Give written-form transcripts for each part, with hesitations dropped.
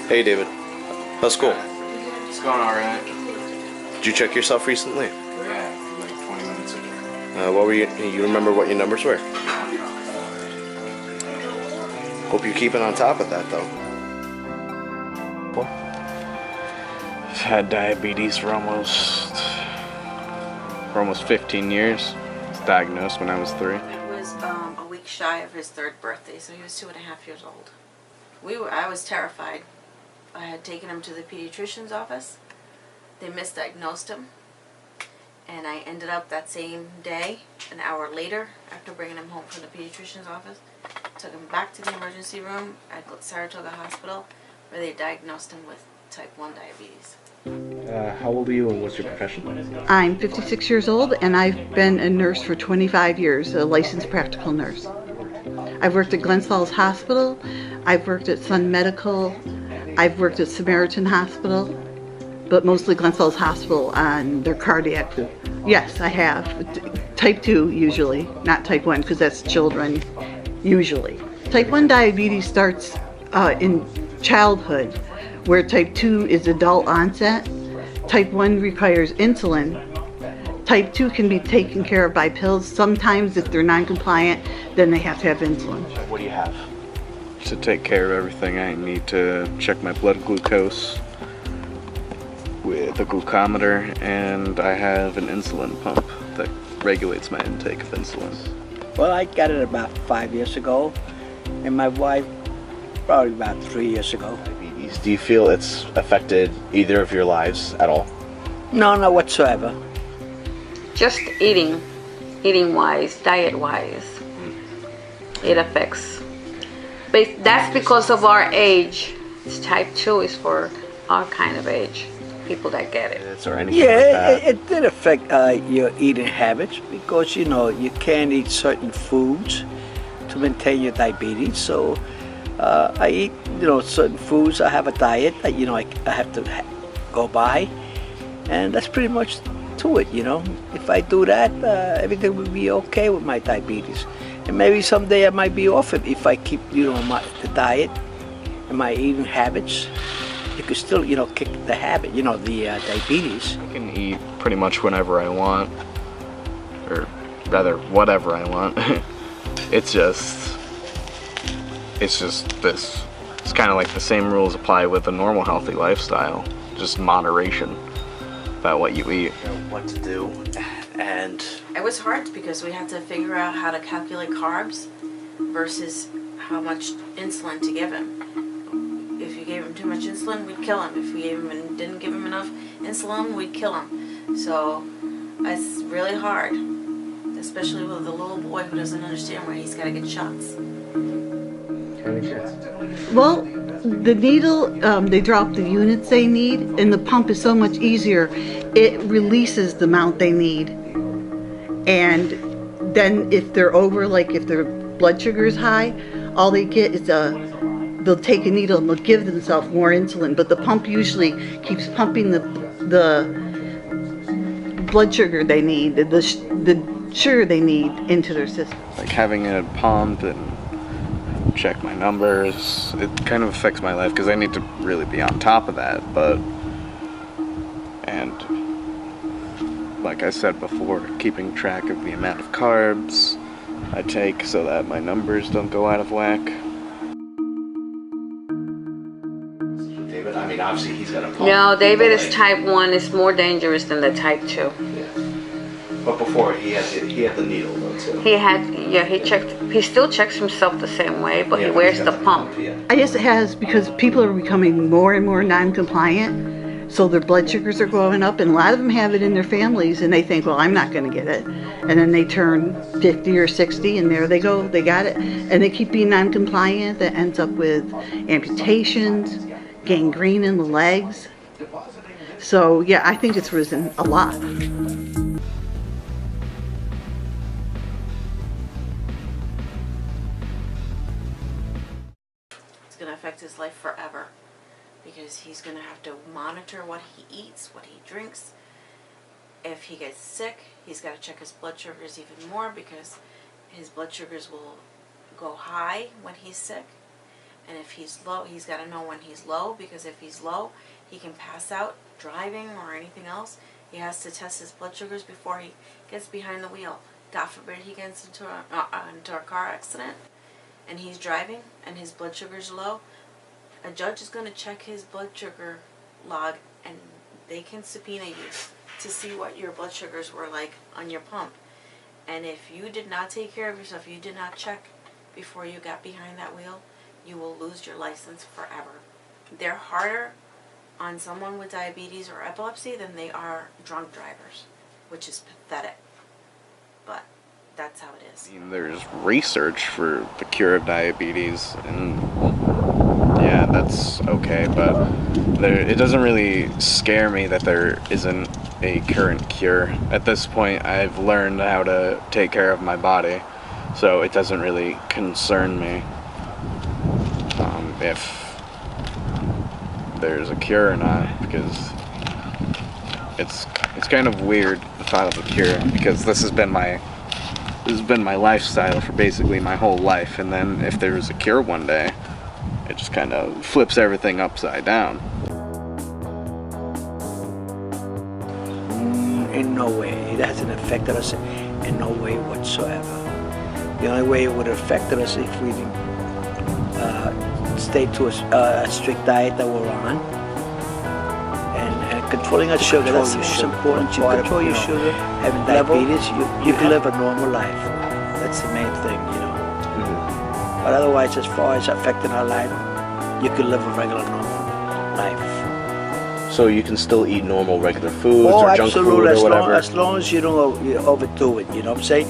Hey David, how's school? It's going alright. Did you check yourself recently? Yeah, like 20 minutes ago. What were you remember what your numbers were? Hope you're keeping on top of that though. I've had diabetes for almost 15 years. I was diagnosed when I was 3. It was a week shy of his 3rd birthday, so he was 2.5 years old. I was terrified. I had taken him to the pediatrician's office. They misdiagnosed him, and I ended up that same day, an hour later, after bringing him home from the pediatrician's office, took him back to the emergency room at Saratoga Hospital, where they diagnosed him with type 1 diabetes. How old are you and what's your profession? I'm 56 years old and I've been a nurse for 25 years, a licensed practical nurse. I've worked at Glens Falls Hospital, I've worked at Sun Medical, I've worked at Samaritan Hospital, but mostly Glens Falls Hospital on their cardiac. Yes, I have. Type 2 usually, not type 1 because that's children usually. Type 1 diabetes starts in childhood, where type 2 is adult onset. Type 1 requires insulin. Type 2 can be taken care of by pills. Sometimes if they're non-compliant, then they have to have insulin. What do you have? To take care of everything, I need to check my blood glucose with a glucometer, and I have an insulin pump that regulates my intake of insulin. Well, I got it about 5 years ago, and my wife probably about 3 years ago. Do you feel it's affected either of your lives at all? No, not whatsoever. Just eating wise, diet wise, it affects. But that's because of our age. Type 2 is for our kind of age, people that get it. Or anything like that? It did affect your eating habits because you can't eat certain foods to maintain your diabetes. So I eat certain foods. I have a diet that I have to go by, and that's pretty much to it. If I do that, everything will be okay with my diabetes. And maybe someday I might be off it if I keep the diet and my eating habits. You could still kick the habit, the diabetes. I can eat pretty much whenever I want, or rather whatever I want. It's just this. It's kind of like the same rules apply with a normal healthy lifestyle, just moderation about what you eat. What to do, and It was hard because we had to figure out how to calculate carbs versus how much insulin to give him. If you gave him too much insulin, we'd kill him. If we gave him and didn't give him enough insulin, we'd kill him. So it's really hard, especially with a little boy who doesn't understand why he's got to get shots. Well, the needle, they drop the units they need, and the pump is so much easier. It releases the amount they need. And then if they're over, like if their blood sugar is high, all they get is they'll take a needle and they'll give themselves more insulin. But the pump usually keeps pumping the blood sugar they need, the sugar they need into their system. Like having it pumped and check my numbers, it kind of affects my life because I need to really be on top of that. And like I said before, keeping track of the amount of carbs I take so that my numbers don't go out of whack. David, I mean, obviously he's got a pump. No, David is type 1. It's more dangerous than the type 2. Yeah. But before he had the needle though too. He still checks himself the same way, but he wears the pump. I guess it has, because people are becoming more and more non-compliant, so their blood sugars are going up, and a lot of them have it in their families, and they think, well, I'm not going to get it. And then they turn 50 or 60, and there they go, they got it. And they keep being non-compliant. That ends up with amputations, gangrene in the legs. So, yeah, I think it's risen a lot. It's going to affect his life forever, because he's going to have to monitor what he eats, what he drinks. If he gets sick, he's got to check his blood sugars even more, because his blood sugars will go high when he's sick. And if he's low, he's got to know when he's low, because if he's low, he can pass out driving or anything else. He has to test his blood sugars before he gets behind the wheel. God forbid he gets into a car accident and he's driving and his blood sugar's low. A judge is going to check his blood sugar log, and they can subpoena you to see what your blood sugars were like on your pump. And if you did not take care of yourself, you did not check before you got behind that wheel, you will lose your license forever. They're harder on someone with diabetes or epilepsy than they are drunk drivers, which is pathetic. But that's how it is. I mean, there's research for the cure of diabetes, and yeah, that's okay, but it doesn't really scare me that there isn't a current cure. At this point, I've learned how to take care of my body, so it doesn't really concern me if there's a cure or not, because it's kind of weird, the thought of a cure, because this has been my lifestyle for basically my whole life, and then if there was a cure one day, it just kind of flips everything upside down. In no way. It hasn't affected us in no way whatsoever. The only way it would have affected us if we didn't stay to a strict diet that we're on. And controlling our sugar, that's the most important part. You control your sugar, having diabetes, you can live a normal life. That's the main thing, you know. Mm-hmm. But otherwise, as far as affecting our life, you can live a regular, normal life. So you can still eat normal, regular foods or junk food or whatever? As long as you don't overdo it, you know what I'm saying?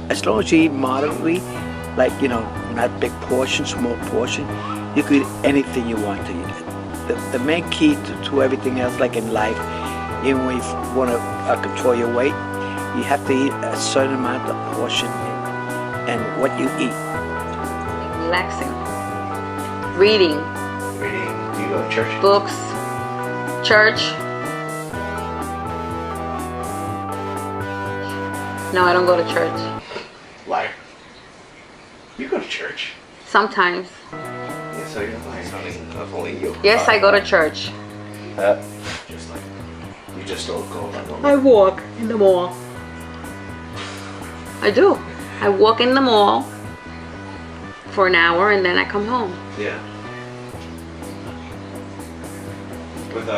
As long as you eat moderately, like, you know, not big portions, small portion, you can eat anything you want to eat. The main key to everything else, like in life, even when you want to control your weight, you have to eat a certain amount of portion and what you eat. Relaxing, reading, Do you go to church? books, church. No, I don't go to church. Liar. You go to church? Sometimes. Yeah, so you're lying. Only you. Yes, I go to church. Just like, you just don't go around. I walk in the mall. I do. I walk in the mall for an hour and then I come home. Yeah.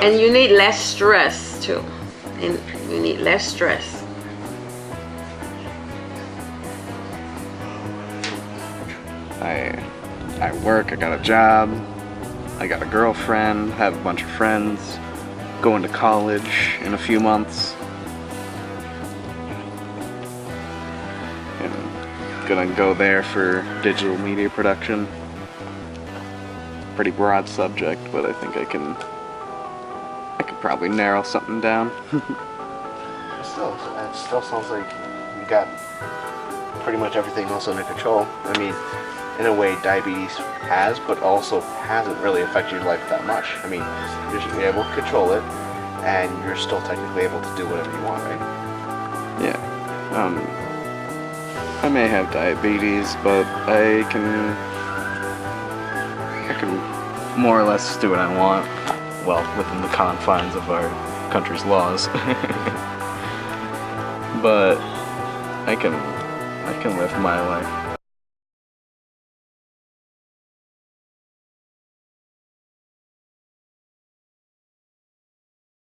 And you need less stress too. And you need less stress. I work, I got a job, I got a girlfriend, have a bunch of friends, going to college in a few months. And gonna go there for digital media production. Pretty broad subject, but I think I could probably narrow something down. It still sounds like you got pretty much everything else under control. I mean, in a way, diabetes has, but also hasn't really affected your life that much. I mean, you're able to control it, and you're still technically able to do whatever you want, right? Yeah. I may have diabetes, but I can more or less do what I want. Well, within the confines of our country's laws. But I can live my life.